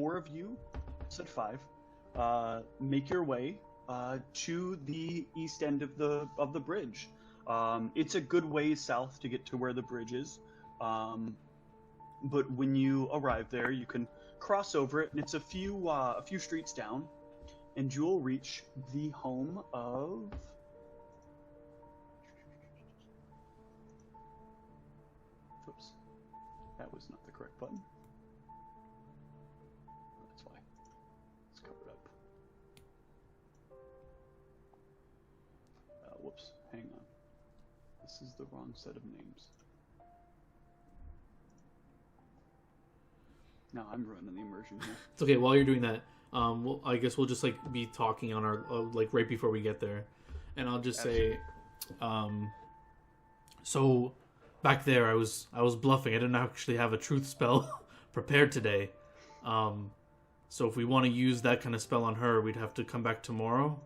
4 of you, said 5, make your way to the east end of the bridge. It's a good way south to get to where the bridge is, but when you arrive there, you can cross over it, and it's a few streets down, and you will reach the home of... Oops, that was not the correct button. That's why. Let's cover it up. Whoops, hang on. This is the wrong set of names. No, I'm ruining the immersion here. It's okay. While you're doing that, I guess we'll just be talking on our right before we get there, and I'll just say, so back there I was bluffing. I didn't actually have a truth spell prepared today. So if we want to use that kind of spell on her, we'd have to come back tomorrow,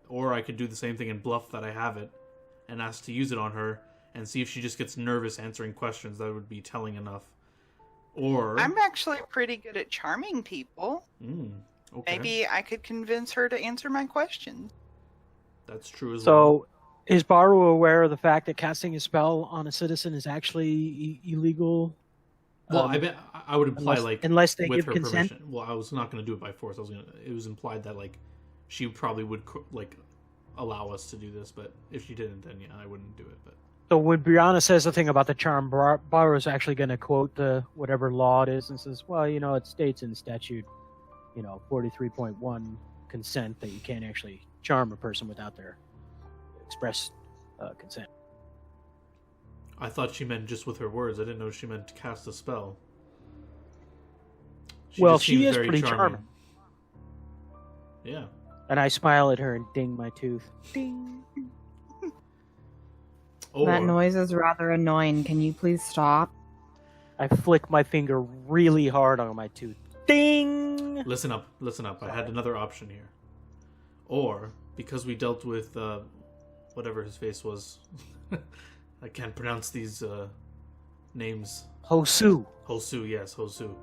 or I could do the same thing and bluff that I have it, and ask to use it on her, and see if she just gets nervous answering questions. That would be telling enough. Or I'm actually pretty good at charming people. Okay. Maybe I could convince her to answer my questions. That's true as well. So, is Baru aware of the fact that casting a spell on a citizen is actually illegal? Well, I would imply unless they with give her consent. permission. Well, I was not going to do it by force. It was implied that she probably would allow us to do this, but if she didn't, then yeah, I wouldn't do it. But So when Brianna says the thing about the charm, Baru is actually going to quote the whatever law it is and says, well, it states in statute, 43.1 consent that you can't actually charm a person without their express consent. I thought she meant just with her words. I didn't know she meant to cast a spell. She is pretty charming. Yeah. And I smile at her and ding my tooth. Ding. That noise is rather annoying. Can you please stop? I flick my finger really hard on my tooth. Ding! Listen up. I had another option here. Or, because we dealt with whatever his face was, I can't pronounce these names. Hosu, yes, Hosu.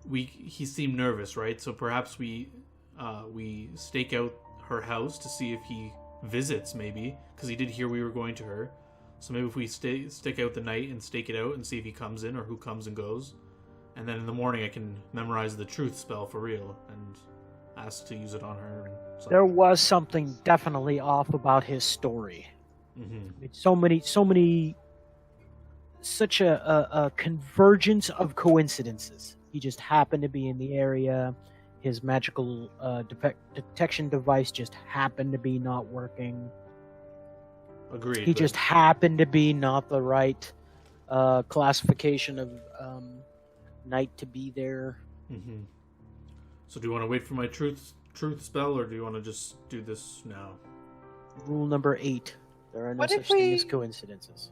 He seemed nervous, right? So perhaps we stake out her house to see if he visits, maybe, because he did hear we were going to her. So maybe if we stick out the night and stake it out and see if he comes in or who comes and goes, and then in the morning I can memorize the truth spell for real and ask to use it on her. There was something definitely off about his story. Mm-hmm. Such a convergence of coincidences. He just happened to be in the area. His magical detection device just happened to be not working. Agreed. He just happened to be not the right classification of knight to be there. Mm-hmm. So do you want to wait for my truth spell, or do you want to just do this now? Rule number 8. There are no such thing as coincidences.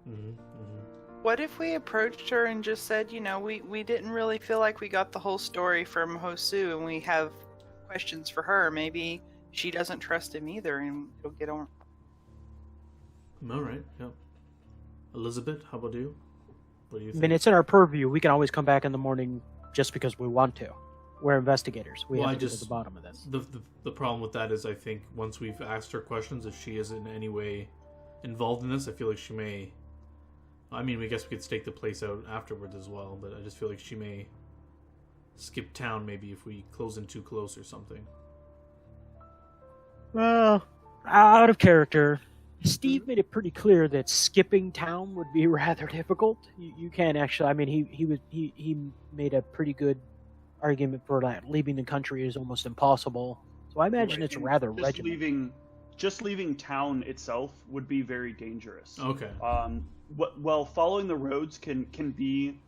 Mm-hmm. Mm-hmm. What if we approached her and just said, we didn't really feel like we got the whole story from Hosu, and we have questions for her. Maybe she doesn't trust him either, and we'll get on. All right, yeah. Elizabeth, how about you? What do you think? I mean, it's in our purview. We can always come back in the morning just because we want to. We're investigators. We have to get to the bottom of this. The problem with that is, I think, once we've asked her questions, if she is in any way involved in this, I feel like she may... I mean, I guess we could stake the place out afterwards as well, but I just feel like she may skip town maybe if we close in too close or something. Well, out of character, Steve made it pretty clear that skipping town would be rather difficult. You can't actually... I mean, he made a pretty good argument for that. Leaving the country is almost impossible. So I imagine it's rather regimented. Just leaving town itself would be very dangerous. Okay. Well, following the roads can be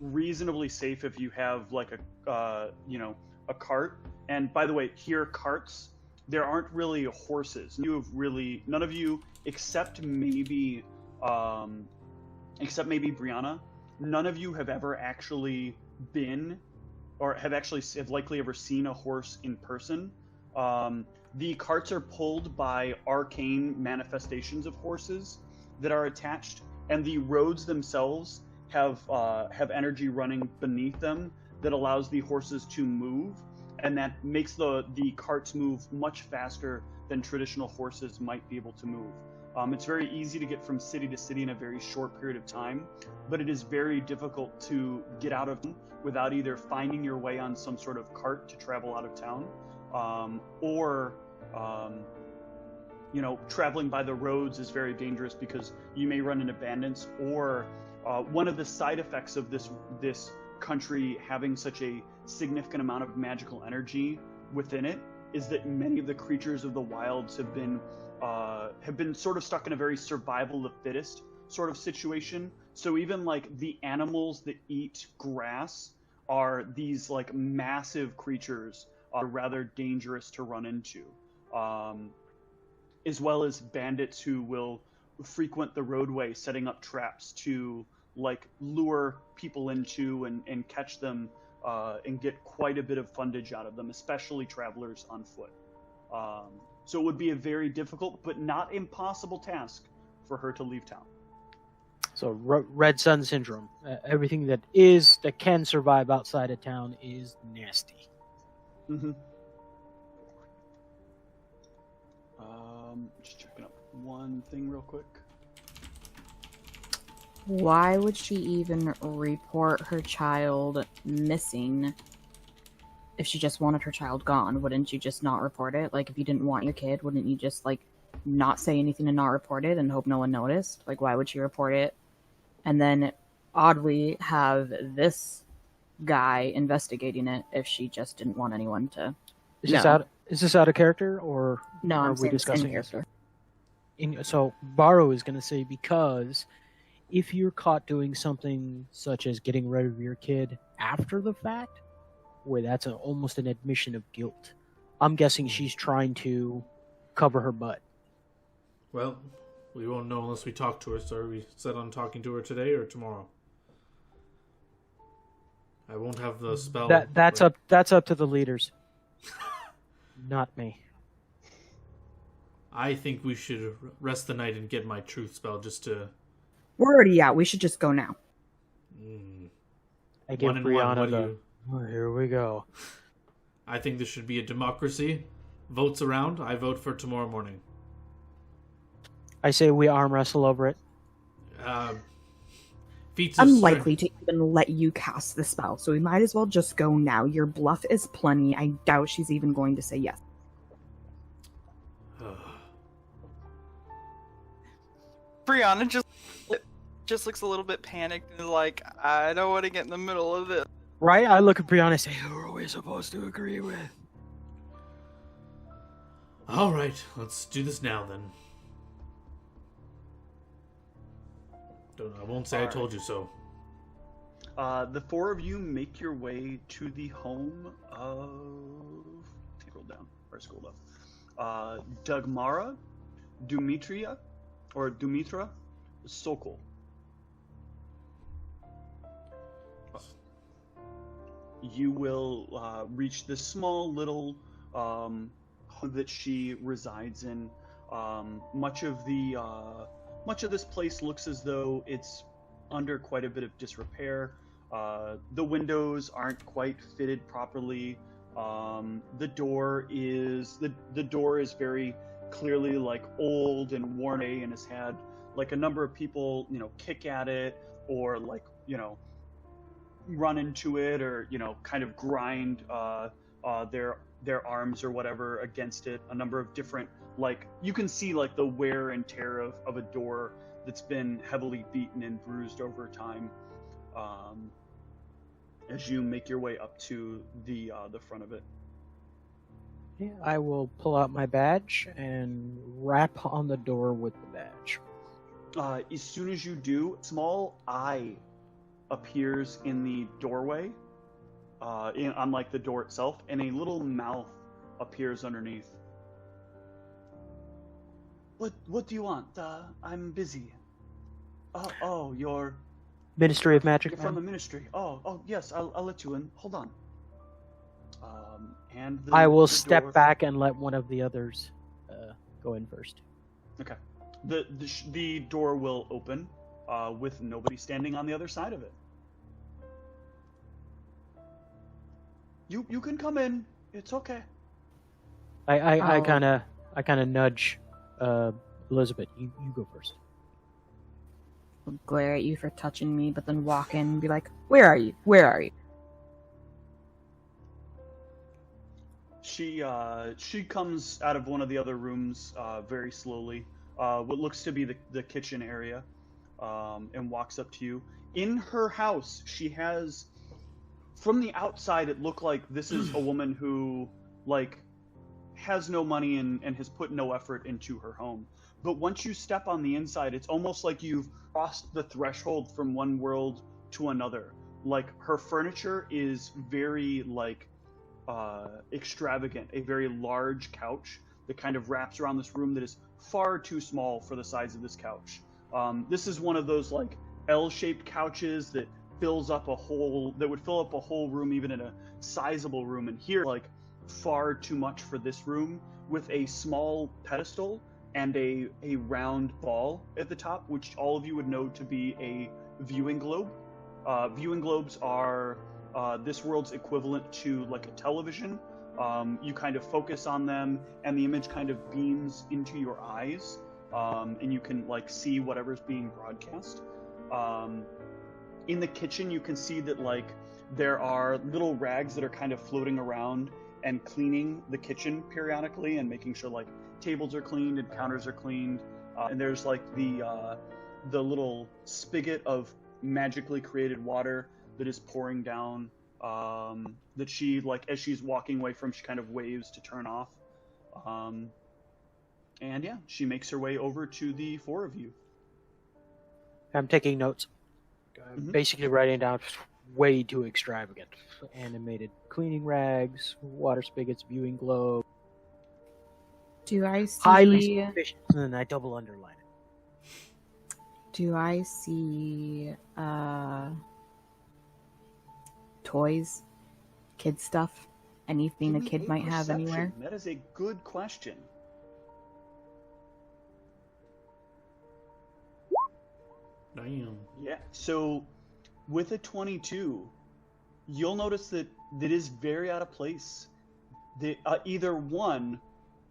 reasonably safe if you have a cart. And by the way, here carts, there aren't really horses. None of you except maybe Brianna, none of you have ever actually been or have likely ever seen a horse in person. The carts are pulled by arcane manifestations of horses that are attached, and the roads themselves have energy running beneath them that allows the horses to move, and that makes the carts move much faster than traditional horses might be able to move. It's very easy to get from city to city in a very short period of time, but it is very difficult to get out of without either finding your way on some sort of cart to travel out of town, or traveling by the roads is very dangerous because you may run into bandits. Or one of the side effects of this country having such a significant amount of magical energy within it is that many of the creatures of the wilds have been sort of stuck in a very survival of the fittest sort of situation. So even like the animals that eat grass are these like massive creatures, are rather dangerous to run into, as well as bandits who will frequent the roadway setting up traps to like lure people into and catch them, and get quite a bit of fundage out of them, especially travelers on foot. So it would be a very difficult but not impossible task for her to leave town. So red sun syndrome. Everything that can survive outside of town is nasty. Mm-hmm. Just checking up one thing real quick. Why would she even report her child missing if she just wanted her child gone? Wouldn't you just not report it? Like, if you didn't want your kid, wouldn't you just, like, not say anything and not report it and hope no one noticed? Like, why would she report it? And then, oddly, have this guy investigating it if she just didn't want anyone to know. Is this out of character, or No, are I'm we saying discussing in character. So Baro is going to say, because if you're caught doing something such as getting rid of your kid after the fact, where that's almost an admission of guilt, I'm guessing she's trying to cover her butt. Well, we won't know unless we talk to her, so are we set on talking to her today or tomorrow? I won't have the spell. That's up to the leaders. Not me. I think we should rest the night and get my truth spell just to... We're already out. We should just go now. I give One and one, Brianna what do the... you... Oh, here we go. I think this should be a democracy. Votes around. I vote for tomorrow morning. I say we arm wrestle over it. Feats of Unlikely to even let you cast the spell, so we might as well just go now. Your bluff is plenty. I doubt she's even going to say yes. Brianna just looks a little bit panicked and is like, I don't want to get in the middle of this. Right? I look at Brianna and say, who are we supposed to agree with? All right, let's do this now then. I won't say I told you so. The four of you make your way to the home of... Scroll down. Or scroll up. Dagmara, Dumitra, Sokol. You will reach this small little home that she resides in. Much of this place looks as though it's under quite a bit of disrepair. The windows aren't quite fitted properly. The door is very clearly like old and worn away and has had like a number of people, kick at it or like, run into it or, kind of grind their arms or whatever against it. A number of different, like, you can see like the wear and tear of a door that's been heavily beaten and bruised over time, as you make your way up to the front of it. Yeah, I will pull out my badge and rap on the door with the badge. As soon as you do, a small eye appears in the doorway, on like the door itself, and a little mouth appears underneath. What do you want? I'm busy. Oh, you're Ministry of Magic. from the ministry. Oh, yes. I'll let you in. Hold on. And I will the step door... back and let one of the others go in first. Okay. The door will open, with nobody standing on the other side of it. You can come in. It's okay. I kind of nudge Elizabeth. You go first. I'll glare at you for touching me, but then walk in and be like, "Where are you? Where are you?" She comes out of one of the other rooms very slowly, what looks to be the kitchen area, and walks up to you. In her house, she has, from the outside, it looked like this is a woman who, like, has no money and has put no effort into her home. But once you step on the inside, it's almost like you've crossed the threshold from one world to another. Like, her furniture is very, like, extravagant. A very large couch that kind of wraps around this room that is far too small for the size of this couch. This is one of those, like, L-shaped couches that would fill up a whole room, even in a sizable room. And here, like, far too much for this room, with a small pedestal and a round ball at the top, which all of you would know to be a viewing globe. Viewing globes are this world's equivalent to, like, a television. You kind of focus on them, and the image kind of beams into your eyes, and you can, like, see whatever's being broadcast. In the kitchen, you can see that, like, there are little rags that are kind of floating around and cleaning the kitchen periodically and making sure, like, tables are cleaned and counters are cleaned. And there's, like, the little spigot of magically created water that is pouring down, that she, like, as she's walking away from, she kind of waves to turn off. And yeah, she makes her way over to the four of you. I'm taking notes. Mhm. Basically writing down way too extravagant. Animated cleaning rags, water spigots, viewing globe. Do I see? Highly suspicious. And then I double underline it. Do I see toys, kid stuff, anything a Give me kid might have perception. anywhere? That is a good question. Damn. Yeah, so with a 22, you'll notice that is very out of place. Either one,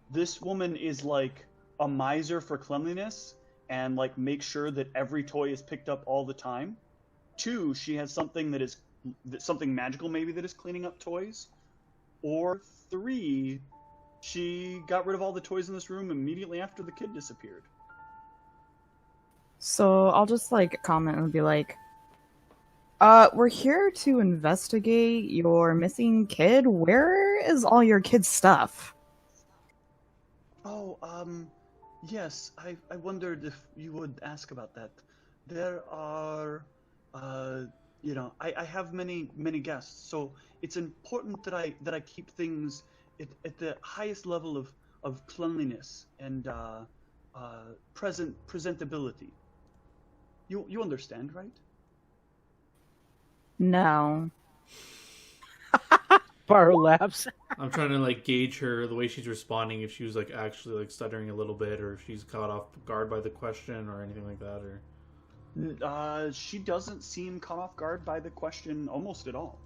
this woman is like a miser for cleanliness and, like, makes sure that every toy is picked up all the time. Two, she has something something magical maybe that is cleaning up toys. Or three, she got rid of all the toys in this room immediately after the kid disappeared. So I'll just, like, comment and be like, we're here to investigate your missing kid. Where is all your kid's stuff? Oh, yes, I wondered if you would ask about that. There are, I have many guests, so it's important that I keep things at the highest level of cleanliness and presentability. You understand, right? No. Barrow laughs. I'm trying to, like, gauge her, the way she's responding, if she was, like, actually, like, stuttering a little bit, or if she's caught off guard by the question or anything like that, or... She doesn't seem caught off guard by the question almost at all.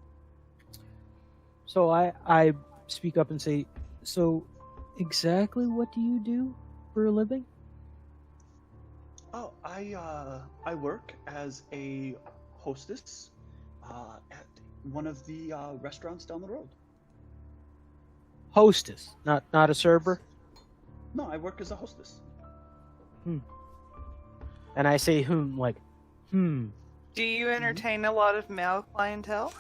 So I speak up and say, so exactly what do you do for a living? Oh, I work as a hostess at one of the restaurants down the road. Hostess, not a server? No, I work as a hostess. And I say like, Do you entertain a lot of male clientele?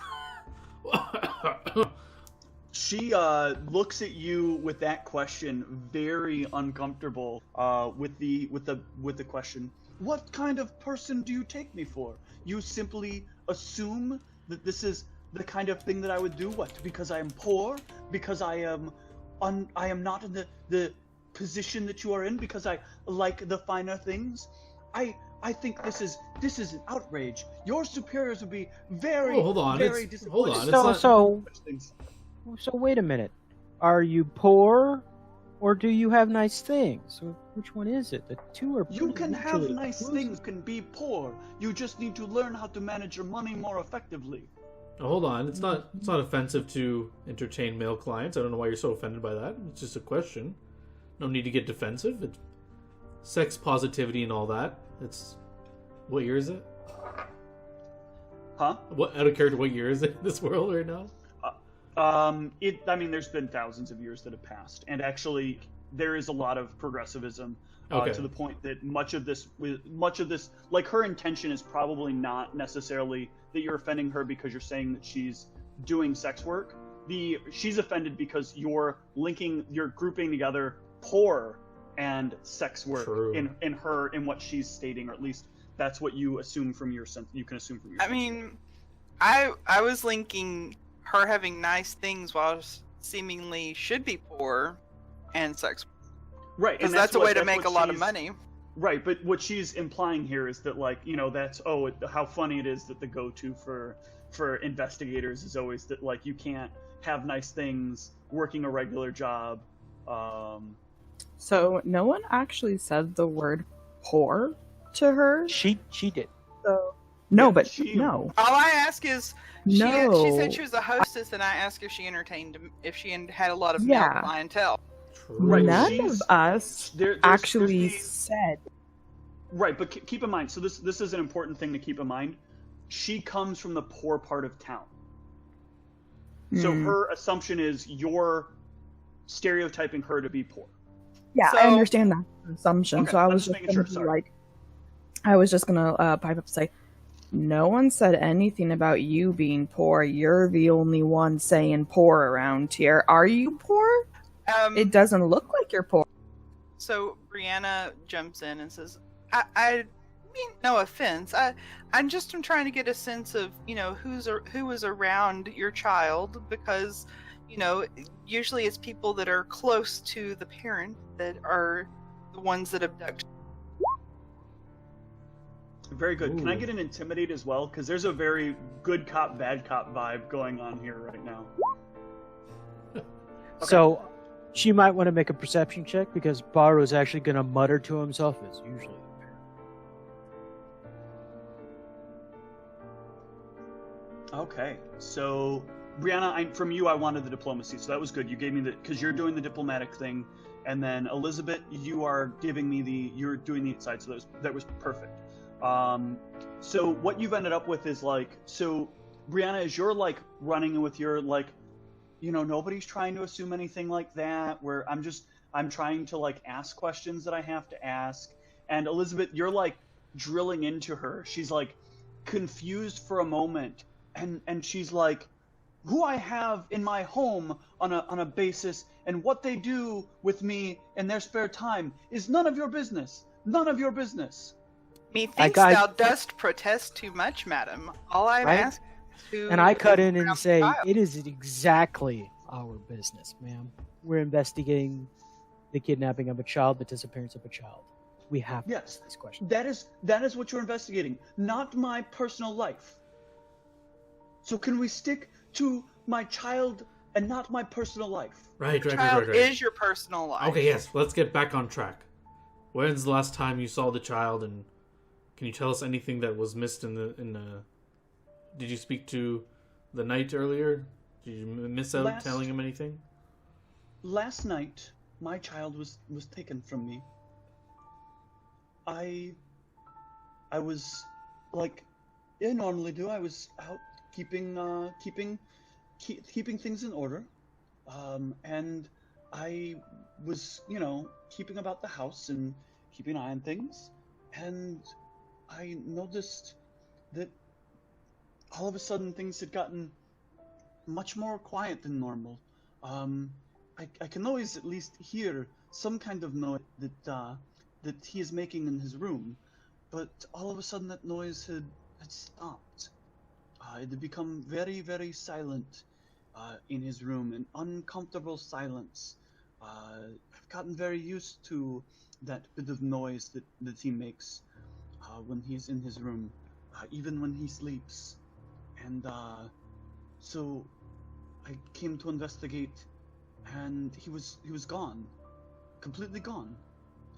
She looks at you with that question, very uncomfortable. With the question, what kind of person do you take me for? You simply assume that this is the kind of thing that I would do. What? Because I am poor? Because I am not in the position that you are in? Because I like the finer things? I think this is an outrage. Your superiors would be very disappointed. Hold on. So wait a minute. Are you poor, or do you have nice things? which one is it? The two are You pretty can have mutually nice exclusive. things, can be poor. You just need to learn how to manage your money more effectively. Now, hold on, it's not offensive to entertain male clients. I don't know why you're so offended by that. It's just a question. No need to get defensive. It's sex positivity and all that. It's what year is it? Huh? What, out of character, what year is it in this world right now? I mean, there's been thousands of years that have passed, and actually, there is a lot of progressivism Okay. to the point that much of this, like her intention is probably not necessarily that you're offending her because you're saying that she's doing sex work. She's offended because you're grouping together poor and sex work True. in what she's stating, or at least that's what you assume from your sense. You can assume from your. I mean, I was linking her having nice things while seemingly should be poor and sex. Right, Because and that's a way to that's make what a lot of she's- money. Right, but what she's implying here is that, like, you know, that's how funny it is that the go-to for investigators is always that, like, you can't have nice things working a regular job. So no one actually said the word poor to her. She did. So no, Yeah, but she- no, All I ask is, no. she said she was a hostess, and I asked if she had a lot of Yeah. male clientele. True. Right, None she's- of us There's actually the- said. Right, but keep in mind. So this is an important thing to keep in mind. She comes from the poor part of town, so Hmm. her assumption is you're stereotyping her to be poor. Yeah, I So- understand that assumption. Okay, So I I'm was just just making gonna sure, be sorry. like, I was just gonna pipe up and say, no one said anything about you being poor. You're the only one saying poor around here. Are you poor? It doesn't look like you're poor. So Brianna jumps in and says, I mean, no offense. I'm trying to get a sense of, you know, who was around your child, because, you know, usually it's people that are close to the parent that are the ones that abduct. Very good. Can I Ooh. get an intimidate as well? Because there's a very good cop, bad cop vibe going on here right now. So she might want to make a perception check because Baru's actually going to mutter to himself as usually. Okay, so Brianna, from you, I wanted the diplomacy, so that was good. You gave me because you're doing the diplomatic thing, and then Elizabeth, you're doing the inside, so that was perfect. So what you've ended up with is so Brianna, as you're running with your nobody's trying to assume anything like that. Where I'm trying to ask questions that I have to ask, and Elizabeth, you're drilling into her. She's confused for a moment. And she's who I have in my home on a basis, and what they do with me in their spare time is none of your business. None of your business. Methinks I- thou dost protest too much, madam. All I'm Right? asking is to... And I cut in and around say, the child. it is exactly our business, ma'am. We're investigating the kidnapping of a child, the disappearance of a child. We have to Yes. ask these questions. That is what you're investigating, not my personal life. So can we stick to my child and not my personal life? Right. Child is your personal life. Okay, yes. Let's get back on track. When's the last time you saw the child, and can you tell us anything that was missed in the? Did you speak to the knight earlier? Did you miss out telling him anything? Last night, my child was taken from me. I was like I normally do. I was out keeping things in order, and I was keeping about the house and keeping an eye on things, and I noticed that all of a sudden things had gotten much more quiet than normal. I can always at least hear some kind of noise that he is making in his room, but all of a sudden that noise had stopped. It had become very, very silent in his room, an uncomfortable silence. I've gotten very used to that bit of noise that he makes when he's in his room, even when he sleeps. And so I came to investigate, and he was gone, completely gone.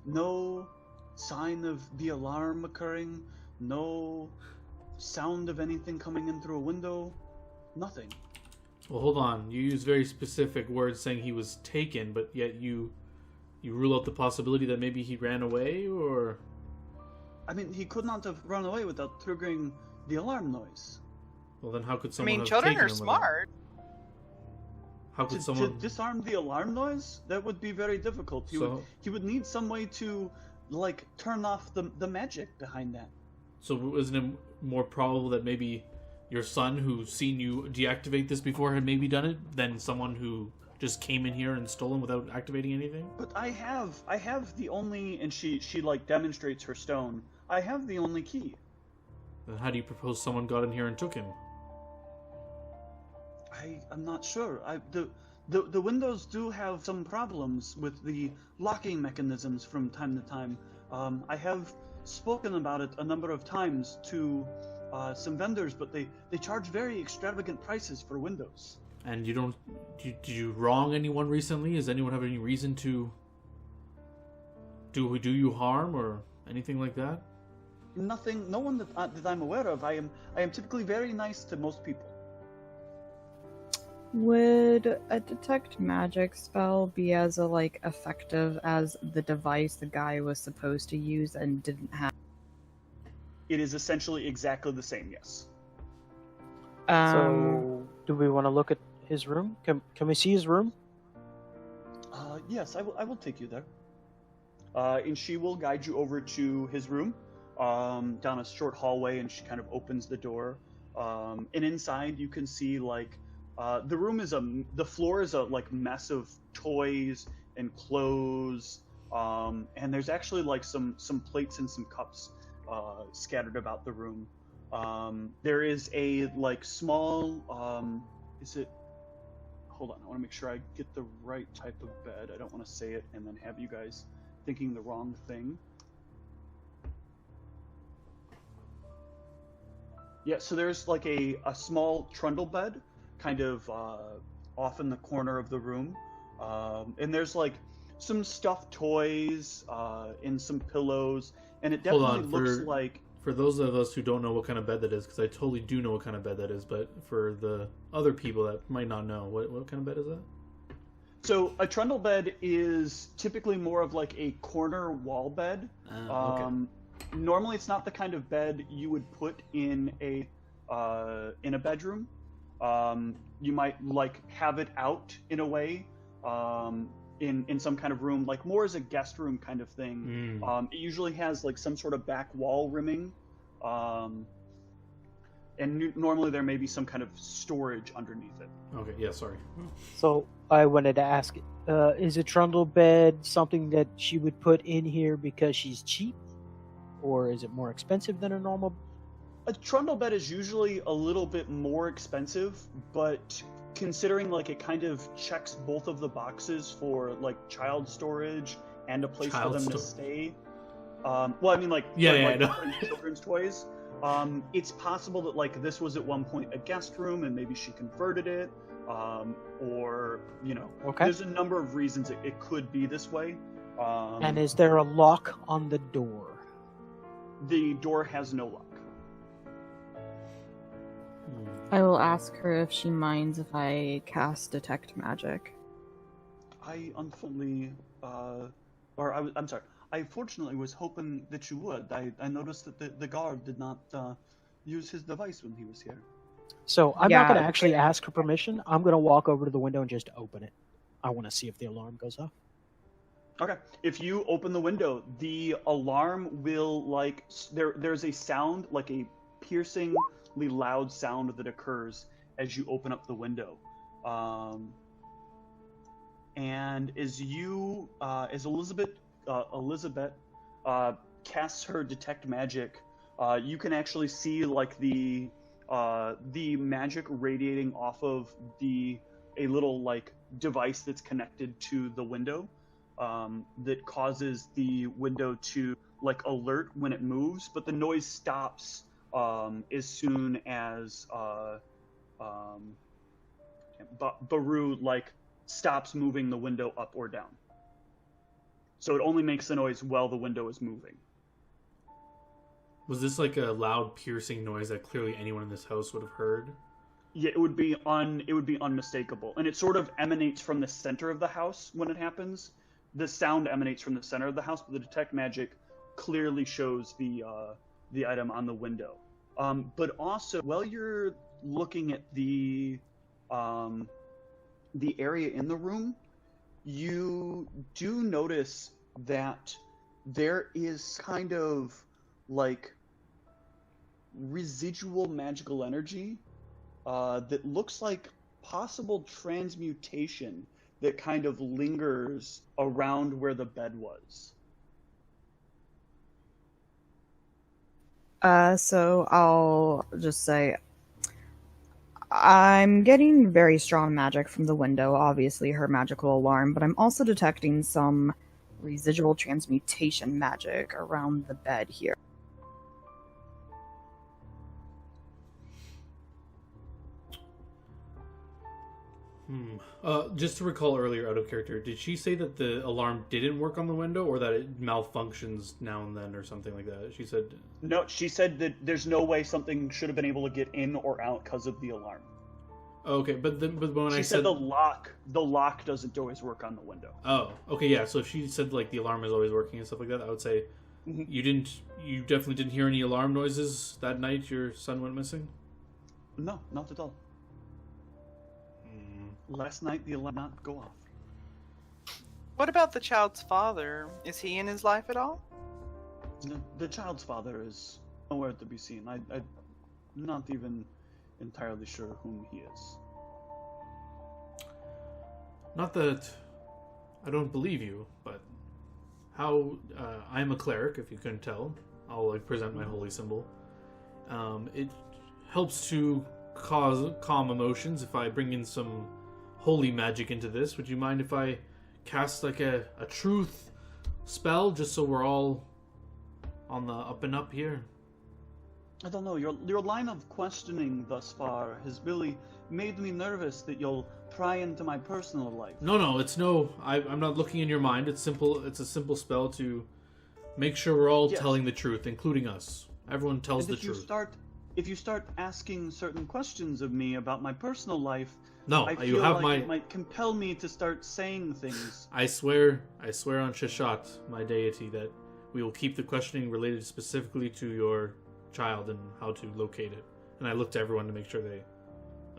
No sign of the alarm occurring. No sound of anything coming in through a window. Nothing. Well, hold on. You use very specific words saying he was taken, but yet you rule out the possibility that maybe he ran away, or... I mean, he could not have run away without triggering the alarm noise. Well, then how could I someone mean, have children taken are him without- smart. How could To someone... disarm the alarm noise? That would be very difficult. He would need some way to, like, turn off the magic behind that. So isn't it more probable that maybe your son, who's seen you deactivate this before, had maybe done it, than someone who just came in here and stole him without activating anything? But I have the only, and she like demonstrates her stone. I have the only key. Then how do you propose someone got in here and took him? I'm not sure. The windows do have some problems with the locking mechanisms from time to time. I have spoken about it a number of times to some vendors, but they charge very extravagant prices for windows. And you don't... Did you wrong anyone recently? Does anyone have any reason to... Do you harm or anything like that? Nothing. No one that I'm aware of. I am typically very nice to most people. Would a detect magic spell be as effective as the device the guy was supposed to use and didn't have? It is essentially exactly the same. Yes. So, do we want to look at his room? Can we see his room? Yes, I will take you there. And she will guide you over to his room, down a short hallway, and she kind of opens the door. And inside you can see the room is the floor is a mess of toys and clothes, and there's actually some plates and some cups scattered about the room. There is a small is it? Hold on, I want to make sure I get the right type of bed. I don't want to say it and then have you guys thinking the wrong thing. Yeah, so there's a small trundle bed kind of off in the corner of the room. And there's some stuffed toys and some pillows, and it definitely looks like... For those of us who don't know what kind of bed that is, because I totally do know what kind of bed that is, but for the other people that might not know, what kind of bed is that? So a trundle bed is typically more of a corner wall bed. Okay. Normally it's not the kind of bed you would put in a bedroom. You might have it out in a way, in some kind of room, more as a guest room kind of thing. It usually has some sort of back wall rimming, and normally there may be some kind of storage underneath it. Okay, yeah, sorry. So I wanted to ask, is a trundle bed something that she would put in here because she's cheap, or is it more expensive than a normal? A trundle bed is usually a little bit more expensive, but considering it kind of checks both of the boxes for child storage and a place for them to stay. Well, I mean I know. Children's toys. It's possible that this was at one point a guest room and maybe she converted it, or Okay. There's a number of reasons it could be this way. And is there a lock on the door? The door has no lock. I will ask her if she minds if I cast detect magic. I'm sorry. I fortunately was hoping that you would. I noticed that the guard did not use his device when he was here. So I'm not going to actually ask her permission. I'm going to walk over to the window and just open it. I want to see if the alarm goes off. Okay. If you open the window, the alarm will there's a sound, a piercingly loud sound that occurs as you open up the window. And as Elizabeth casts her detect magic, you can actually see the magic radiating off of a little device that's connected to the window, that causes the window to alert when it moves, but the noise stops as soon as Baru stops moving the window up or down. So it only makes the noise while the window is moving. Was this like a loud, piercing noise that clearly anyone in this house would have heard? Yeah, it would be unmistakable, and it sort of emanates from the center of the house when it happens. The sound emanates from the center of the house, but the detect magic clearly shows the item on the window. But also, while you're looking at the area in the room, you do notice that there is kind of like residual magical energy that looks like possible transmutation that kind of lingers around where the bed was. So I'll just say I'm getting very strong magic from the window, obviously her magical alarm, but I'm also detecting some residual transmutation magic around the bed here. Just to recall earlier, out of character, did she say that the alarm didn't work on the window, or that it malfunctions now and then, or something like that? She said... No, she said that there's no way something should have been able to get in or out because of the alarm. Okay, but when She said the lock doesn't always work on the window. Oh, okay, yeah. So if she said like the alarm is always working and stuff like that, I would say you definitely didn't hear any alarm noises that night your son went missing? No, not at all. Last night the alarm did not go off. What about the child's father? Is he in his life at all? The child's father is nowhere to be seen. I'm not even entirely sure whom he is. Not that I don't believe you, but how I'm a cleric, if you couldn't tell. I'll like present my holy symbol. It helps to calm emotions if I bring in some holy magic into this. Would you mind if I cast like a truth spell, just so we're all on the up and up here? I don't know, your line of questioning thus far has really made me nervous that you'll pry into my personal life. No, it's no... I'm not looking in your mind. It's simple. It's a simple spell to make sure we're all telling the truth, including us. Everyone tells the truth. If you start asking certain questions of me about my personal life, no, I you feel have like my... it might compel me to start saying things. I swear on Shashat, my deity, that we will keep the questioning related specifically to your child and how to locate it. And I look to everyone to make sure they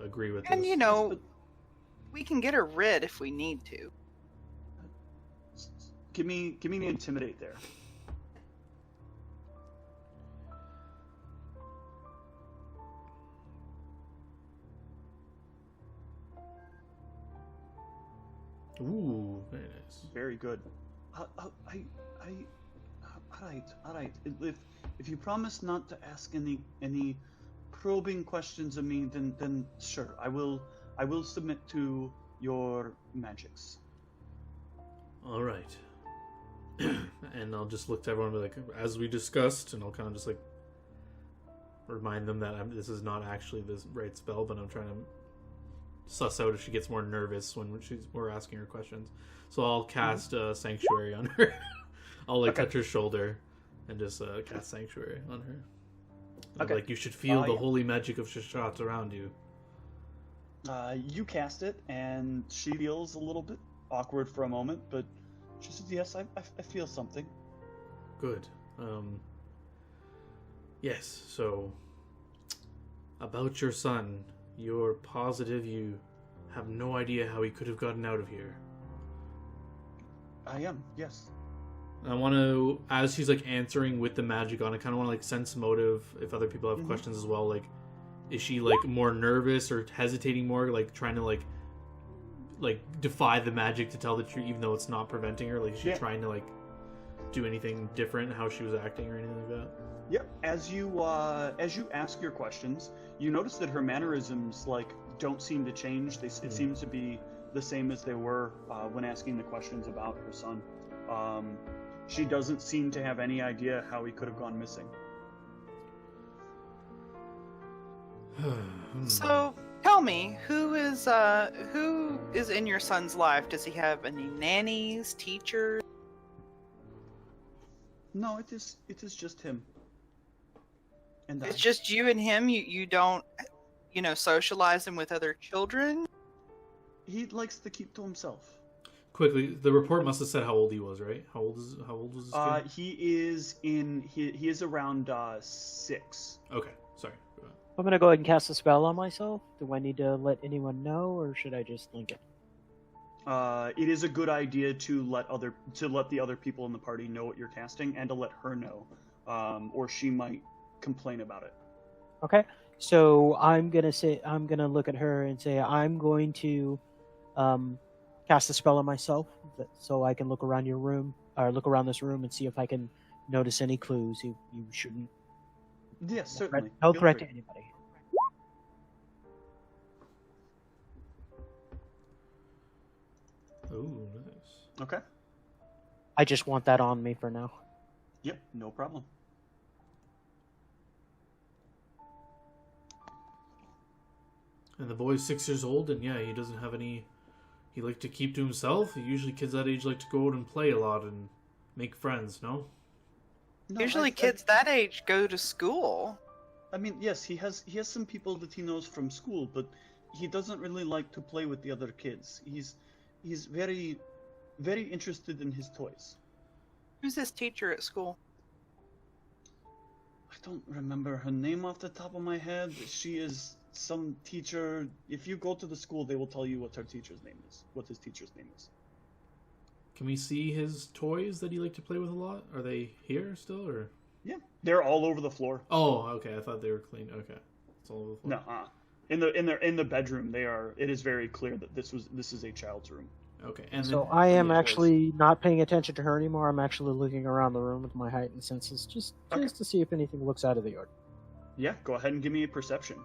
agree with this. And you know, we can get her rid if we need to. Give me the intimidate there. Ooh, very nice. Very good. All right. If you promise not to ask any probing questions of me, then sure, I will submit to your magics. All right. And I'll just look to everyone and be like, as we discussed, and I'll kind of just like remind them that this is not actually the right spell, but I'm trying to suss out if she gets more nervous when we're asking her questions. So I'll cast Sanctuary on her. I'll touch her shoulder and just cast Sanctuary on her. Okay. Like, you should feel the holy magic of Shashat around you. You cast it, and she feels a little bit awkward for a moment, but she says, yes, I feel something. Good. Yes, so about your son, you're positive you have no idea how he could have gotten out of here? I am, yes. I want to, as she's like answering with the magic on, I kind of want to like sense motive if other people have questions as well. Like, is she like more nervous or hesitating more, like trying to like defy the magic to tell the truth, even though it's not preventing her? Like, is she trying to like do anything different, how she was acting or anything like that? Yep. As you ask your questions, you notice that her mannerisms don't seem to change. It seems to be the same as they were when asking the questions about her son. She doesn't seem to have any idea how he could have gone missing. So, tell me, who is in your son's life? Does he have any nannies, teachers? No, it is just him. And It's just you and him. You don't, socialize him with other children. he likes to keep to himself. Quickly, the report must have said how old he was, right? How old was this kid? He is around 6. Okay, sorry. Go ahead. I'm gonna go ahead and cast a spell on myself. Do I need to let anyone know, or should I just link it? It is a good idea to let the other people in the party know what you're casting, and to let her know, or she might complain about it. Okay. So I'm gonna look at her and say I'm going to cast a spell on myself, so I can look around your room, or look around this room and see if I can notice any clues. You shouldn't. Yes, certainly. No Feel threat free. to anybody. Oh, nice. Okay. I just want that on me for now. Yep, no problem. And the boy's 6 years old, and yeah, he doesn't have any. He likes to keep to himself. Usually, kids that age like to go out and play a lot and make friends. No. No, Usually, kids that age go to school. I mean, yes, he has some people that he knows from school, but he doesn't really like to play with the other kids. He's very, very interested in his toys. Who's his teacher at school? I don't remember her name off the top of my head. She is some teacher. If you go to the school, they will tell you what her teacher's name is. What his teacher's name is. Can we see his toys that he liked to play with a lot? Are they here still, or? Yeah, they're all over the floor. Oh, okay. I thought they were clean. Okay, it's all over the floor. No, in the bedroom, they are. It is very clear that this is a child's room. Okay, and So then, I am yeah, actually not paying attention to her anymore. I'm actually looking around the room with my heightened senses, just Okay. to see if anything looks out of the ordinary. Yeah, go ahead and give me a perception.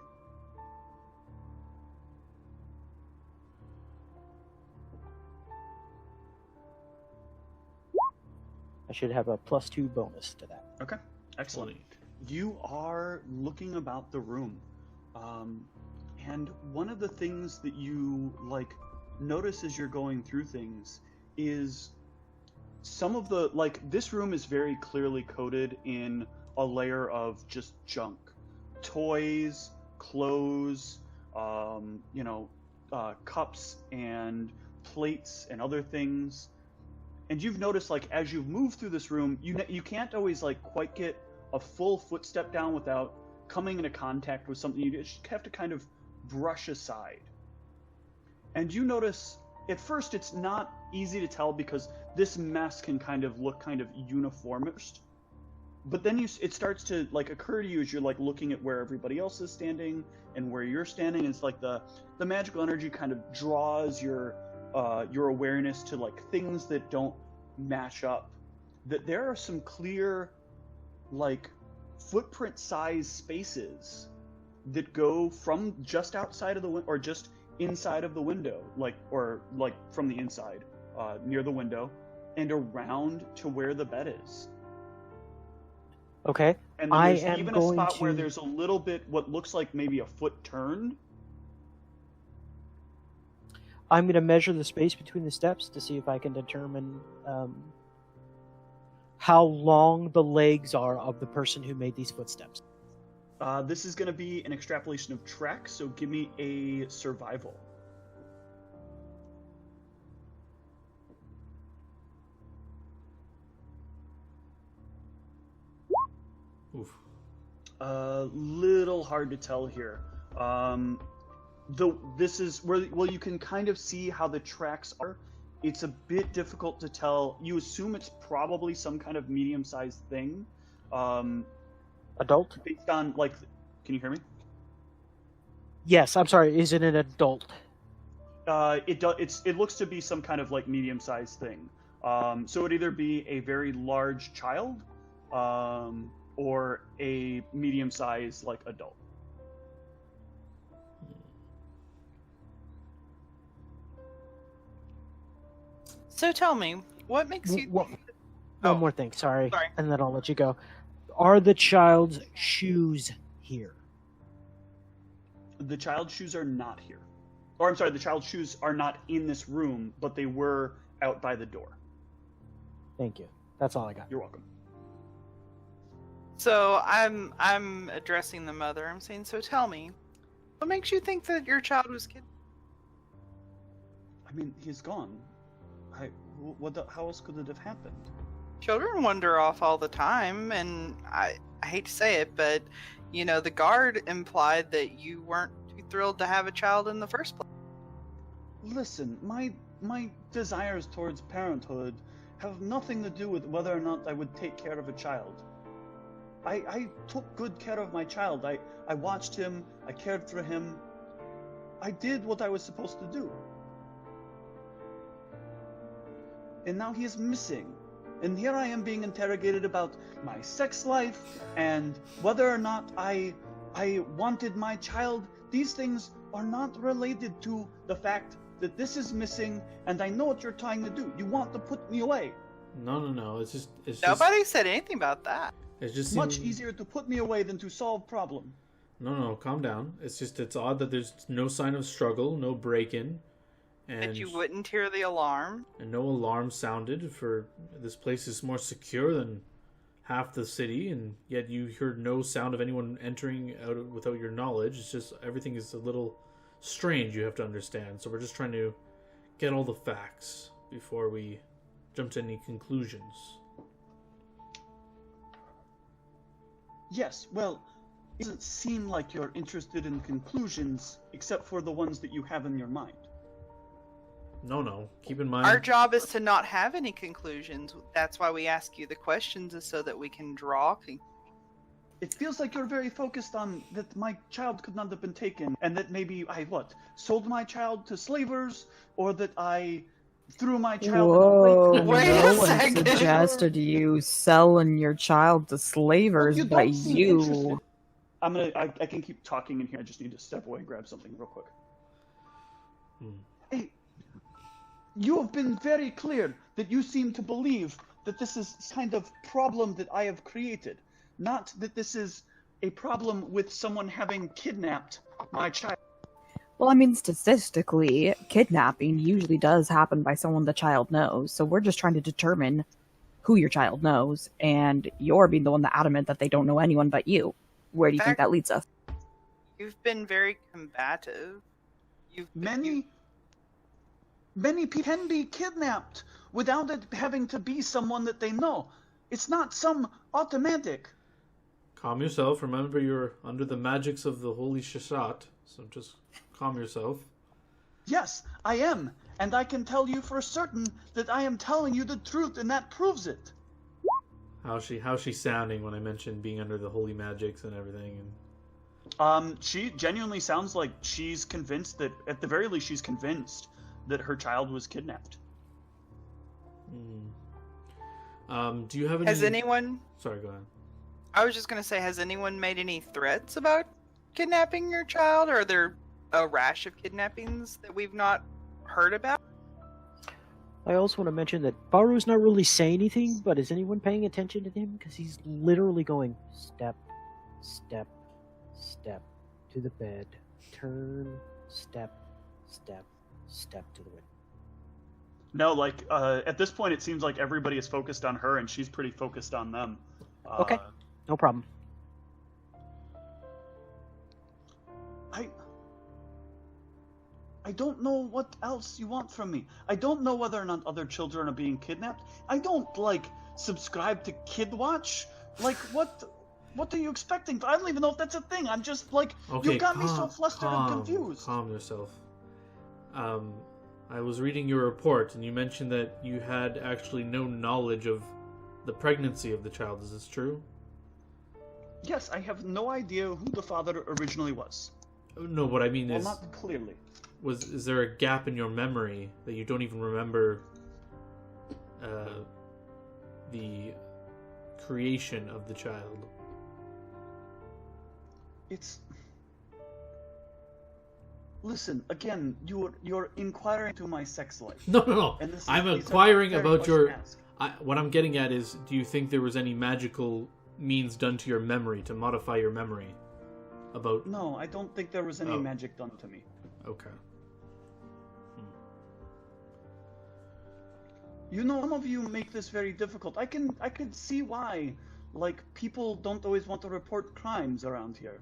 I should have a +2 bonus to that. Okay, excellent. 20. You are looking about the room, and one of the things that you notice as you're going through things is some of the this room is very clearly coated in a layer of just junk, toys, clothes, cups and plates and other things. And you've noticed, as you've moved through this room, you can't always quite get a full footstep down without coming into contact with something you just have to kind of brush aside. And you notice, at first, it's not easy to tell because this mess can kind of look kind of uniformist. But then it starts to occur to you as you're looking at where everybody else is standing and where you're standing. It's the magical energy kind of draws your awareness to things that don't match up. That there are some clear footprint size spaces that go from just outside of the window or just inside of the window, or from the inside near the window and around to where the bed is. Okay. And then there's I am even a going spot where to- there's a little bit what looks like maybe a foot turned. I'm going to measure the space between the steps to see if I can determine how long the legs are of the person who made these footsteps. This is going to be an extrapolation of track, so give me a survival. Oof. A little hard to tell here. This is where you can kind of see how the tracks are. It's a bit difficult to tell. You assume it's probably some kind of medium-sized thing. Adult? Based on can you hear me? Yes, I'm sorry. Is it an adult? It looks to be some kind of medium-sized thing. So it'd either be a very large child, or a medium-sized adult. So tell me, what makes you? One Oh. more thing, sorry, Sorry. and then I'll let you go. Are the child's shoes here? The child's shoes are not here. Or I'm sorry, the child's shoes are not in this room, but they were out by the door. Thank you. That's all I got. You're welcome. So I'm addressing the mother. I'm saying, so tell me, what makes you think that your child was kidnapped? I mean, he's gone. How else could it have happened? Children wander off all the time, and I hate to say it, but the guard implied that you weren't too thrilled to have a child in the first place. Listen, my desires towards parenthood have nothing to do with whether or not I would take care of a child. I took good care of my child. I watched him, I cared for him. I did what I was supposed to do. And now he is missing. And here I am being interrogated about my sex life and whether or not I wanted my child. These things are not related to the fact that this is missing, and I know what you're trying to do. You want to put me away. No. It's Nobody said anything about that. It's just Much easier to put me away than to solve problem. No, calm down. It's odd that there's no sign of struggle, no break-in, and That you wouldn't hear the alarm. and no alarm sounded. For this place is more secure than half the city, and yet you heard no sound of anyone entering out without your knowledge. It's just everything is a little strange. You have to understand. So we're just trying to get all the facts before we jump to any conclusions. Yes, well, it doesn't seem like you're interested in conclusions, except for the ones that you have in your mind. No. Keep in mind. Our job is to not have any conclusions. That's why we ask you the questions, is so that we can draw conclusions. It feels like you're very focused on that my child could not have been taken, and that maybe I, sold my child to slavers, or that I threw my child Whoa, in a lake. Wait a no one second. suggested you selling your child to slavers, You but don't seem you... interested. I can keep talking in here. I just need to step away and grab something real quick. Hey, you have been very clear that you seem to believe that this is kind of problem that I have created, not that this is a problem with someone having kidnapped my child. Well, I mean, statistically, kidnapping usually does happen by someone the child knows, so we're just trying to determine who your child knows, and you're being the one that adamant that they don't know anyone but you. Where do you think that leads us? You've been very combative. Many people can be kidnapped without it having to be someone that they know. It's not some automatic. Calm yourself. Remember, you're under the magics of the holy Shashat, so just calm yourself. Yes, I am, and I can tell you for certain that I am telling you the truth, and that proves it. How's she sounding when I mentioned being under the holy magics and everything? She genuinely sounds like she's convinced that, at the very least, she's convinced that her child was kidnapped. Do you have any... Has anyone... Sorry, go ahead. I was just going to say, has anyone made any threats about kidnapping your child? Or are there a rash of kidnappings that we've not heard about? I also want to mention that Baru's not really saying anything, but is anyone paying attention to him? Because he's literally going step, step, step to the bed, turn, step, step, step to the window. No, at this point, it seems like everybody is focused on her, and she's pretty focused on them. Okay, no problem. I don't know what else you want from me. I don't know whether or not other children are being kidnapped. I don't, subscribe to Kid Watch. What are you expecting? I don't even know if that's a thing. I'm just, Okay, you got me so flustered and confused. Calm yourself. I was reading your report, and you mentioned that you had actually no knowledge of the pregnancy of the child. Is this true? Yes, I have no idea who the father originally was. No, what I mean Well, is... not clearly. Is there a gap in your memory that you don't even remember the creation of the child? Listen, again, you're inquiring to my sex life. No. And these I'm are inquiring fair about questions your... to ask. What I'm getting at is, do you think there was any magical means done to your memory to modify your memory about... No, I don't think there was any Oh. magic done to me. Okay. Some of you make this very difficult. I could see why, like, people don't always want to report crimes around here.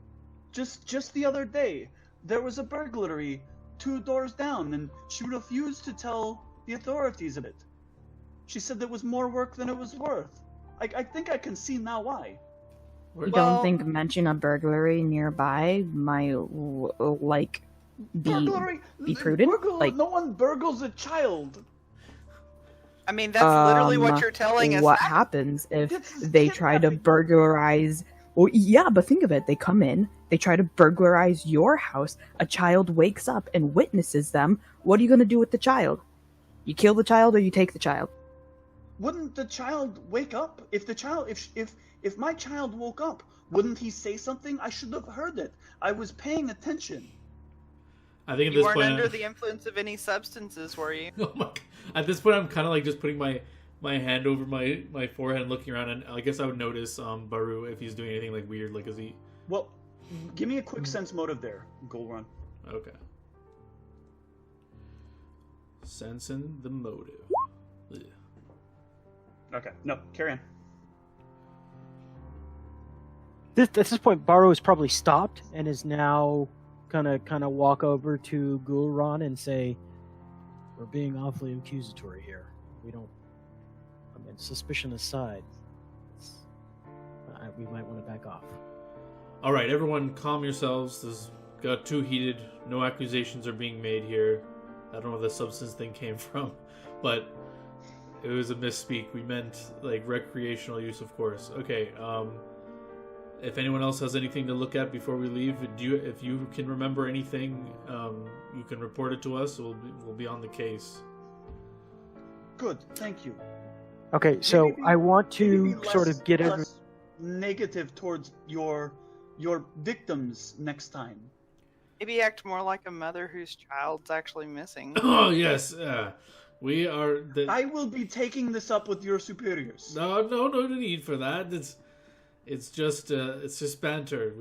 Just the other day, there was a burglary 2 doors down, and she refused to tell the authorities of it. She said it was more work than it was worth. I think I can see now why. You don't think mention a burglary nearby might, like, Burglary? be prudent? Like, no one burgles a child. I mean, that's literally what you're telling us. What happens if That's they try to kidnapping. burglarize? Well, yeah, but think of it. They come in, they try to burglarize your house. A child wakes up and witnesses them. What are you going to do with the child? You kill the child or you take the child? Wouldn't the child wake up? If my child woke up, wouldn't he say something? I should have heard it. I was paying attention. I think at You this weren't point, under the influence of any substances, were you? oh my God. At this point, I'm kind of like just putting my hand over my forehead and looking around, and I guess I would notice Baru if he's doing anything like weird, like is he? Well, give me a quick sense motive there, Gold Run. Okay. Sensing the motive. Ugh. Okay, no, carry on. At this point, Baro is probably stopped and is now gonna kind of walk over to Gulran and say, "We're being awfully accusatory here. We don't. I mean, suspicion aside, we might want to back off." All right, everyone, calm yourselves. This got too heated. No accusations are being made here. I don't know where the substance thing came from, but it was a misspeak. We meant like recreational use, of course. Okay. If anyone else has anything to look at before we leave, if you can remember anything, you can report it to us. We'll be on the case. Good, thank you. Okay, so Maybe- I want Maybe to less- sort of get less negative towards your victims next time. Maybe act more like a mother whose child's actually missing. Oh yes, we are. I will be taking this up with your superiors. No need for that. It's just banter.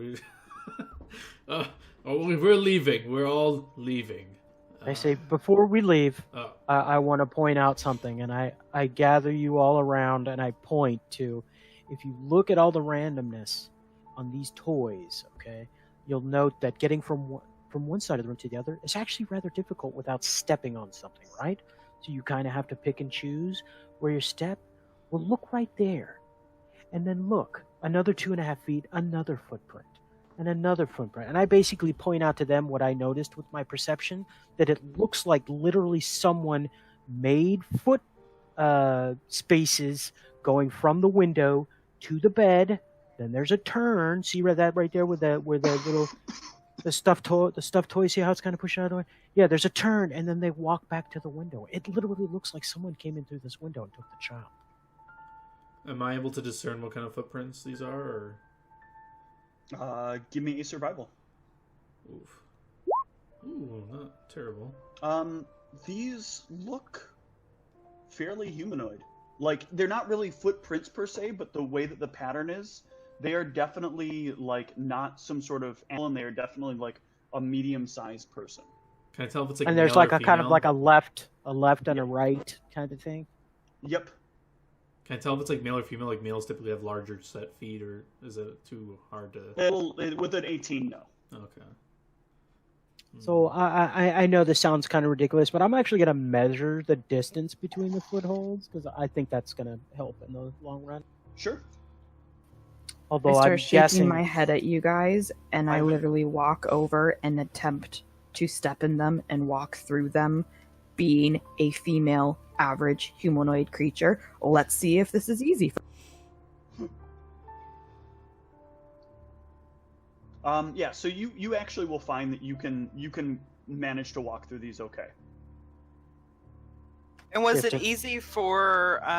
We're leaving. We're all leaving. I say, before we leave, Oh. I want to point out something, and I gather you all around, and I point to, if you look at all the randomness on these toys, okay, you'll note that getting from one side of the room to the other is actually rather difficult without stepping on something, right? So you kind of have to pick and choose where you step. Well, look right there. And then look, another 2.5 feet, another footprint, and another footprint. And I basically point out to them what I noticed with my perception, that it looks like literally someone made foot spaces going from the window to the bed. Then there's a turn. See where that right there where the little the stuffed toy. See how it's kind of pushing out of the way? Yeah, there's a turn, and then they walk back to the window. It literally looks like someone came in through this window and took the child. Am I able to discern what kind of footprints these are, or? Give me a survival. Oof. Ooh, not terrible. These look fairly humanoid. Like, they're not really footprints per se, but the way that the pattern is, they are definitely, like, not some sort of animal, and they are definitely, like, a medium-sized person. Can I tell if it's like And there's male like or a kind of female? like a left and a Yep. right kind of thing. Yep. Can I tell if it's like male or female? Like males typically have larger set feet, or is it too hard to? With an 18, no. Okay. So I know this sounds kind of ridiculous, but I'm actually going to measure the distance between the footholds because I think that's going to help in the long run. Sure. Although I start I'm shaking guessing my head at you guys, and I literally walk over and attempt to step in them and walk through them, being a female average humanoid creature. Let's see if this is easy. Yeah, so you actually will find that you can manage to walk through these okay. And was Yes, it yes. easy for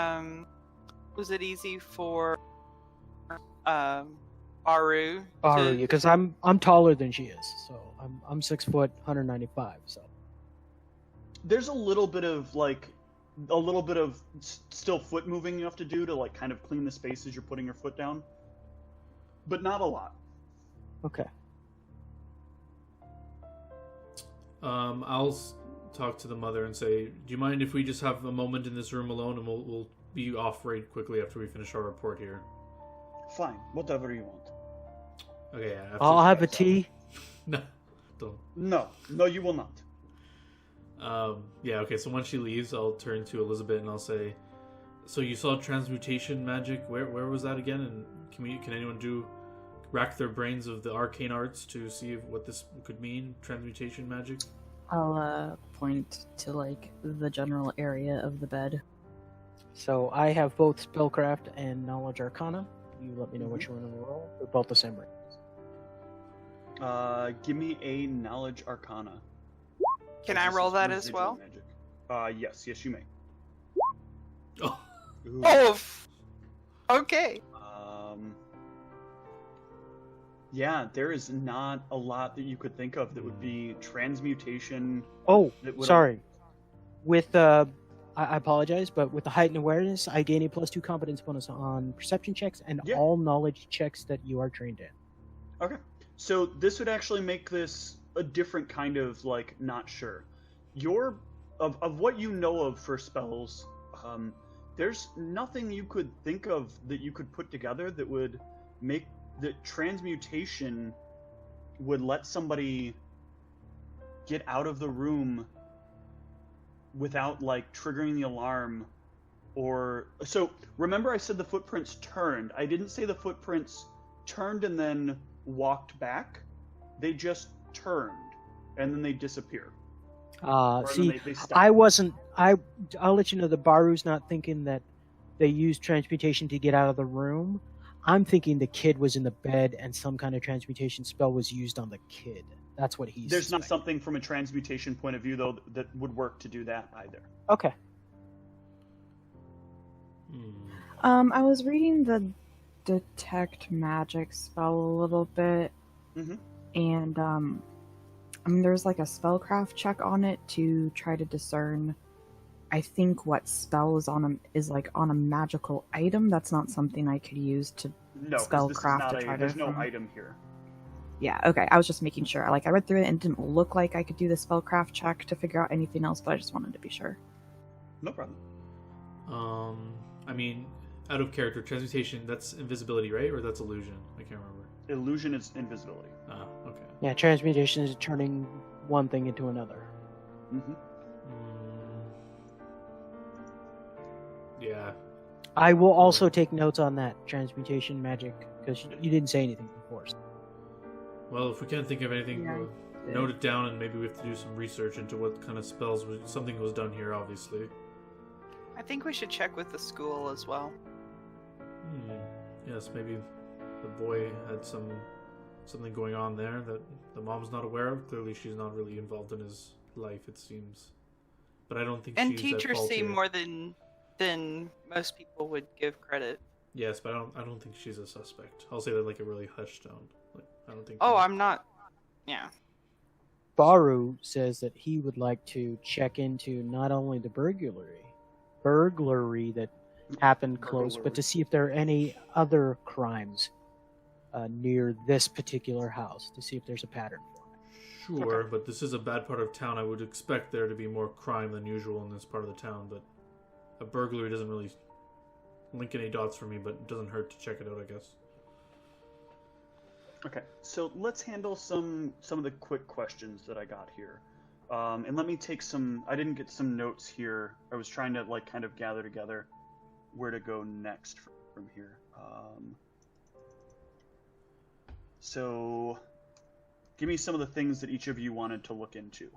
Aru? because I'm taller than she is, so I'm 6 foot, 195. So There's a little bit of still foot moving you have to do to like kind of clean the space as you're putting your foot down, but not a lot. okay. I'll talk to the mother and say, "Do you mind if we just have a moment in this room alone, and we'll be off right quickly after we finish our report here?" Fine, whatever you want. Okay, yeah. After I'll have a so- tea. No, don't. No, you will not. Yeah, okay, so when she leaves, I'll turn to Elizabeth and I'll say, so you saw transmutation magic, where was that again? And can anyone rack their brains of the arcane arts to see what this could mean, transmutation magic? I'll point to like the general area of the bed. So I have both spellcraft and knowledge arcana. You let me know which one to roll. They're both the same range. Give me a knowledge arcana. Can I This roll is that as residual well? Magic. Yes, you may. Oh, Ooh. Oh, okay. Yeah, there is not a lot that you could think of that would be transmutation. Oh, That would- sorry. With I apologize, but with the heightened awareness, I gain a +2 competence bonus on perception checks and Yeah. all knowledge checks that you are trained in. Okay, so this would actually make this a different kind of like not sure. Of what you know of for spells, there's nothing you could think of that you could put together that would make that transmutation would let somebody get out of the room without like triggering the alarm. Or so remember I said the footprints turned. I didn't say the footprints turned and then walked back. They just turned and then they disappear. Or then See, they stop. I'll let you know the Baru's not thinking that they used transmutation to get out of the room. I'm thinking the kid was in the bed and some kind of transmutation spell was used on the kid. That's what he's There's not suspecting. something from a transmutation point of view though that would work to do that either. Okay. I was reading the detect magic spell a little bit, Mhm. and I mean, there's like a spellcraft check on it to try to discern. I think what spell is like on a magical item. That's not something I could use to. No, 'cause this is Spellcraft not to try to there's no find- item here. Yeah, okay. I was just making sure. Like, I read through it and it didn't look like I could do the spellcraft check to figure out anything else, but I just wanted to be sure. No problem. I mean, out of character, transmutation, that's invisibility, right? Or that's illusion? I can't remember. Illusion is invisibility. Ah, okay. Yeah, transmutation is turning one thing into another. Mm-hmm. Yeah. I will also take notes on that transmutation magic because you didn't say anything before. Well, if we can't think of anything, Yeah. we'll note it down, and maybe we have to do some research into what kind of spells. Something was done here, obviously. I think we should check with the school as well. Yes, maybe the boy had something going on there that the mom's not aware of. Clearly, she's not really involved in his life, it seems. But I don't think And she's teachers at fault seem here. more than most people would give credit. Yes, but I don't think she's a suspect. I'll say that like a really hushed tone. Like I don't think. Oh, I'm not. Yeah. Baru says that he would like to check into not only the burglary that happened close, but to see if there are any other crimes near this particular house, to see if there's a pattern for it. Sure, but this is a bad part of town. I would expect there to be more crime than usual in this part of the town, but a burglary doesn't really link any dots for me, but it doesn't hurt to check it out, I guess. Okay, so let's handle some of the quick questions that I got here. And let me take some. I didn't get some notes here. I was trying to like kind of gather together where to go next from here. So, give me some of the things that each of you wanted to look into.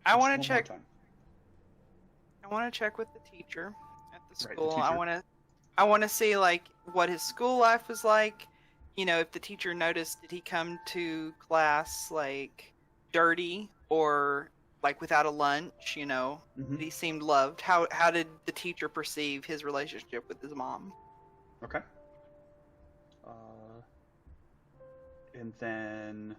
I Just want one to more check. time. I want to check with the teacher at the Right, the school. teacher. I want to see like what his school life was like. You know, if the teacher noticed, did he come to class like dirty or like without a lunch? You know, Mhm. did he seem loved? How did the teacher perceive his relationship with his mom? Okay. And then,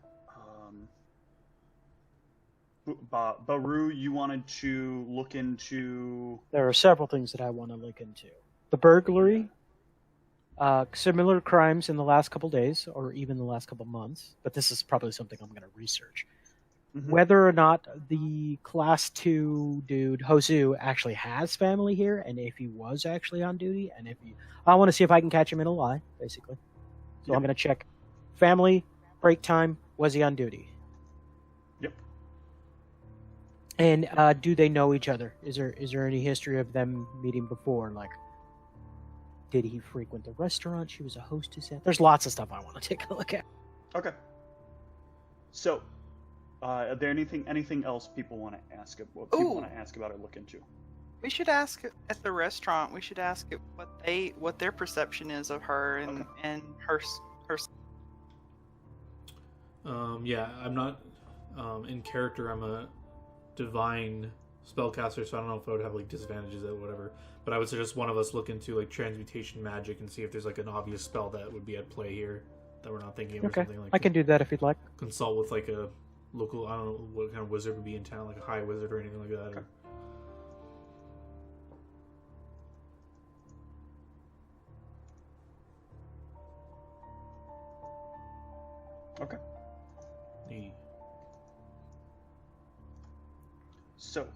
Baru, you wanted to look into. There are several things that I want to look into. The burglary, similar crimes in the last couple days, or even the last couple months, but this is probably something I'm going to research. whether or not the class 2 dude, Hosu, actually has family here, and if he was actually on duty, and if he... I want to see if I can catch him in a lie, basically. So Yep. I'm going to check family, break time, was he on duty? Yep. And do they know each other? Is there any history of them meeting before? Like, did he frequent the restaurant she was a hostess at? There's lots of stuff I want to take a look at. Okay. So, are there anything else people want to ask? What people want to ask about or look into? We should ask at the restaurant. We should ask what their perception is of her and her. Yeah, I'm not in character. I'm a divine spellcaster, so I don't know if I would have like disadvantages or whatever. But I would suggest one of us look into like transmutation magic and see if there's like an obvious spell that would be at play here that we're not thinking of. Okay, or something like I can do that if you'd like. consult with like a local. I don't know what kind of wizard would be in town, like a high wizard or anything like that. Okay. Okay. So,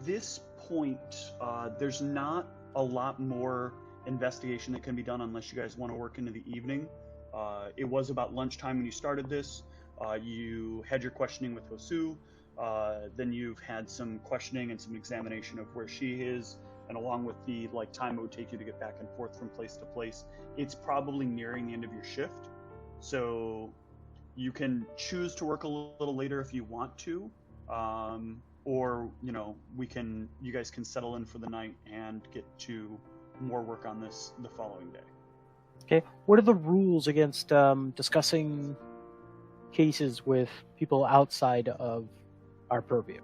this point, there's not a lot more investigation that can be done unless you guys want to work into the evening. It was about lunchtime when you started this. You had your questioning with Hosu. Then you've had some questioning and some examination of where she is, and along with the time it would take you to get back and forth from place to place. It's probably nearing the end of your shift, so you can choose to work a little later if you want to, or you guys can settle in for the night and get to more work on this the following day. Okay. What are the rules against discussing cases with people outside of our purview?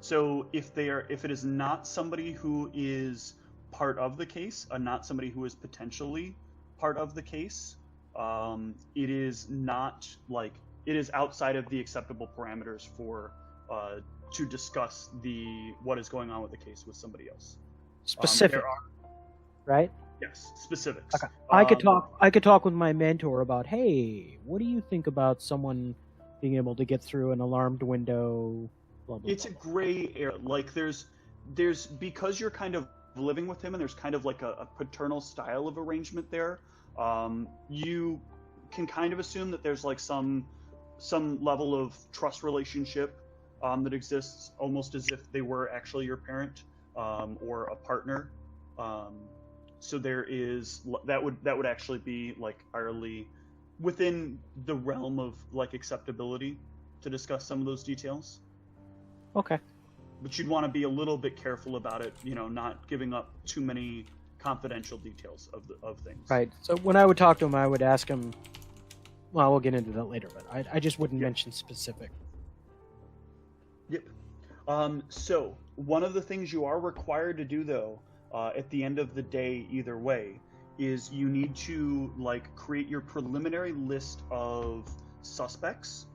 So if it is not somebody who is part of the case, not somebody who is potentially part of the case, it is not it is outside of the acceptable parameters for to discuss what is going on with the case with somebody else. Specific, right? Yes, specifics. Okay. I could talk with my mentor about, hey, what do you think about someone being able to get through an alarmed window? Blah, blah, it's blah. a gray area. There's because you're kind of living with him, and there's kind of like a paternal style of arrangement there. You can kind of assume that there's some level of trust relationship that exists, almost as if they were actually your parent or a partner. So there is that would actually be entirely within the realm of acceptability to discuss some of those details. Okay. But you'd want to be a little bit careful about it, not giving up too many confidential details of things. Right. So when I would talk to him, I would ask him. Well, we'll get into that later, but I just wouldn't mention specific. Yep. So one of the things you are required to do, though, at the end of the day, either way, is you need to create your preliminary list of suspects.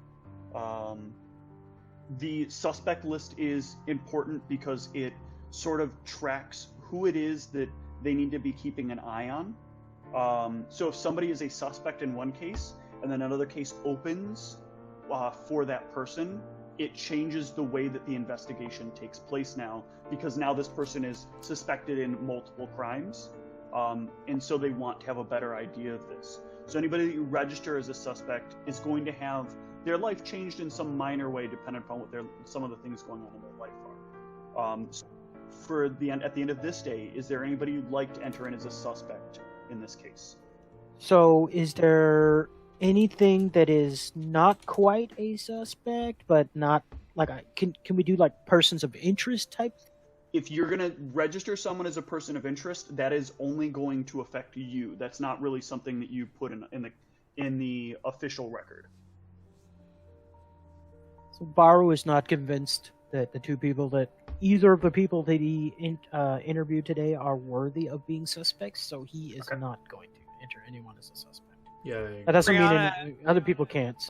The suspect list is important because it sort of tracks who it is that they need to be keeping an eye on. So if somebody is a suspect in one case and then another case opens for that person, it changes the way that the investigation takes place now, because now this person is suspected in multiple crimes, and so they want to have a better idea of this. So anybody that you register as a suspect is going to have their life changed in some minor way, depending upon what some of the things going on in their life are. So at the end of this day, is there anybody you'd like to enter in as a suspect in this case? So is there anything that is not quite a suspect, but not can we do persons of interest type? If you're going to register someone as a person of interest, that is only going to affect you. That's not really something that you put in the official record. So Baru is not convinced that either of the people that he interviewed today are worthy of being suspects, so he is not going to enter anyone as a suspect. Yeah. That doesn't Brianna, mean other people can't.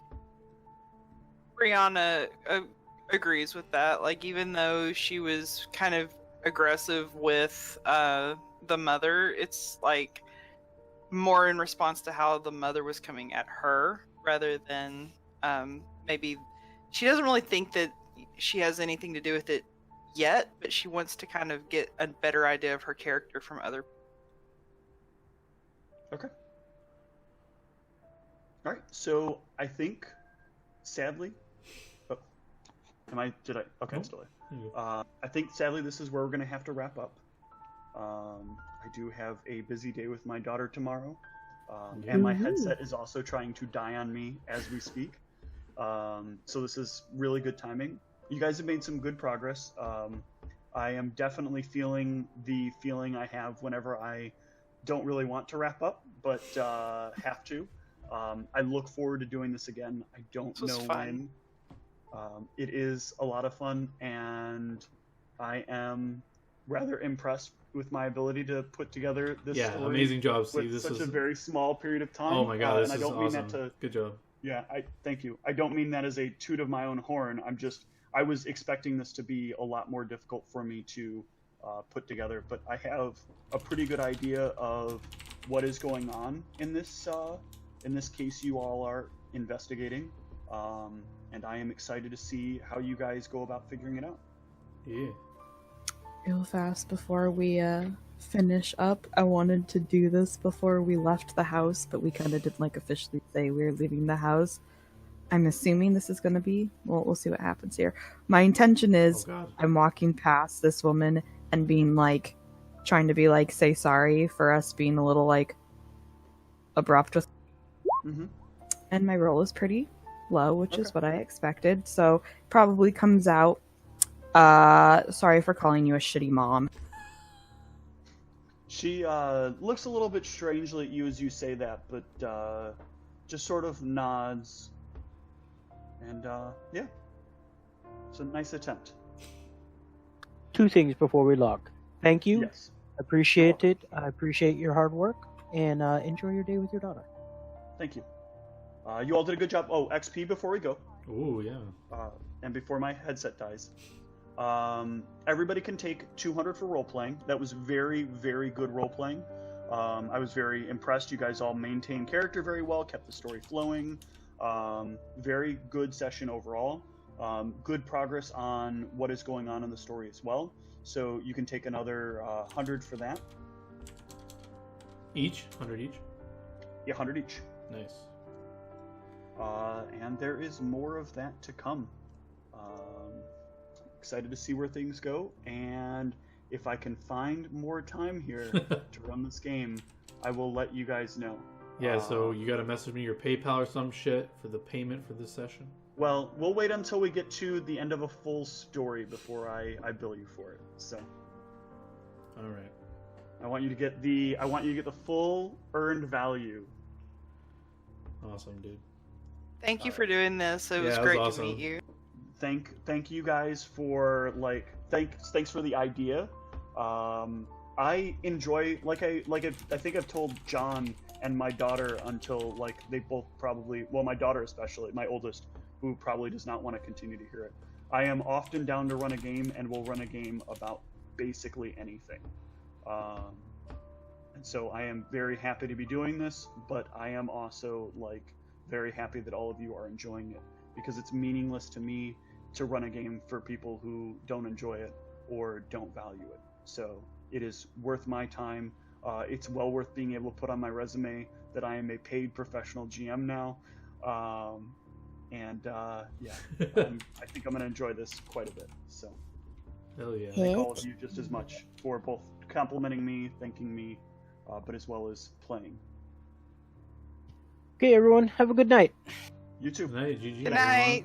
Brianna agrees with that. Even though she was kind of aggressive with the mother, it's more in response to how the mother was coming at her, rather than maybe she doesn't really think that she has anything to do with it yet, but she wants to kind of get a better idea of her character from other. Okay. All right. So I think, sadly, Okay, it's delayed. I think sadly this is where we're gonna have to wrap up. I do have a busy day with my daughter tomorrow, and my headset is also trying to die on me as we speak. So this is really good timing. You guys have made some good progress. I am definitely feeling the feeling I have whenever I don't really want to wrap up, but have to. I look forward to doing this again. I don't know when. It is a lot of fun, and I am rather impressed with my ability to put together this story. Amazing job, Steve. With this such is a very small period of time. Oh my god, this and I don't is mean awesome. that to, Good job. Yeah, thank you. I don't mean that as a toot of my own horn. I was expecting this to be a lot more difficult for me to put together, but I have a pretty good idea of what is going on in this case you all are investigating. And I am excited to see how you guys go about figuring it out. Yeah. Real fast before we finish up, I wanted to do this before we left the house, but we kind of didn't officially say we were leaving the house. I'm assuming this is going to be, well, we'll see what happens here. My intention is I'm walking past this woman and being trying to be say sorry for us being a little abrupt with. Mm-hmm. And my roll is pretty low, which is what I expected. So probably comes out, sorry for calling you a shitty mom. She looks a little bit strangely at you as you say that, but just sort of nods. And yeah, it's a nice attempt. 2 things before we log. Thank you. Yes. Appreciate it. I appreciate your hard work, and enjoy your day with your daughter. Thank you. You all did a good job. Oh, XP before we go. Oh, yeah. And before my headset dies. Everybody can take 200 for role-playing. That was very, very good role-playing. I was very impressed. You guys all maintained character very well, kept the story flowing. Very good session overall. Good progress on what is going on in the story as well. So you can take another 100 for that. Each? 100 each? Yeah, 100 each. Nice. And there is more of that to come. Excited to see where things go, and if I can find more time here to run this game, I will let you guys know. Yeah, so you gotta message me your PayPal or some shit for the payment for this session? Well, we'll wait until we get to the end of a full story before I bill you for it. So. Alright. I want you to get the full earned value. Awesome, dude. Thank you for doing this. It was great to meet you. Thank you guys for thanks for the idea. I enjoy I think I've told John and my daughter until they both probably, well, my daughter especially, my oldest, who probably does not want to continue to hear it. I am often down to run a game, and will run a game about basically anything. And so I am very happy to be doing this, but I am also very happy that all of you are enjoying it, because it's meaningless to me to run a game for people who don't enjoy it or don't value it. So it is worth my time. It's well worth being able to put on my resume that I am a paid professional GM now. Yeah, I think I'm going to enjoy this quite a bit. So hell yeah. Thank all of you just as much for both complimenting me, thanking me, but as well as playing. Okay, everyone, have a good night. You too. Good night, GG. Good night.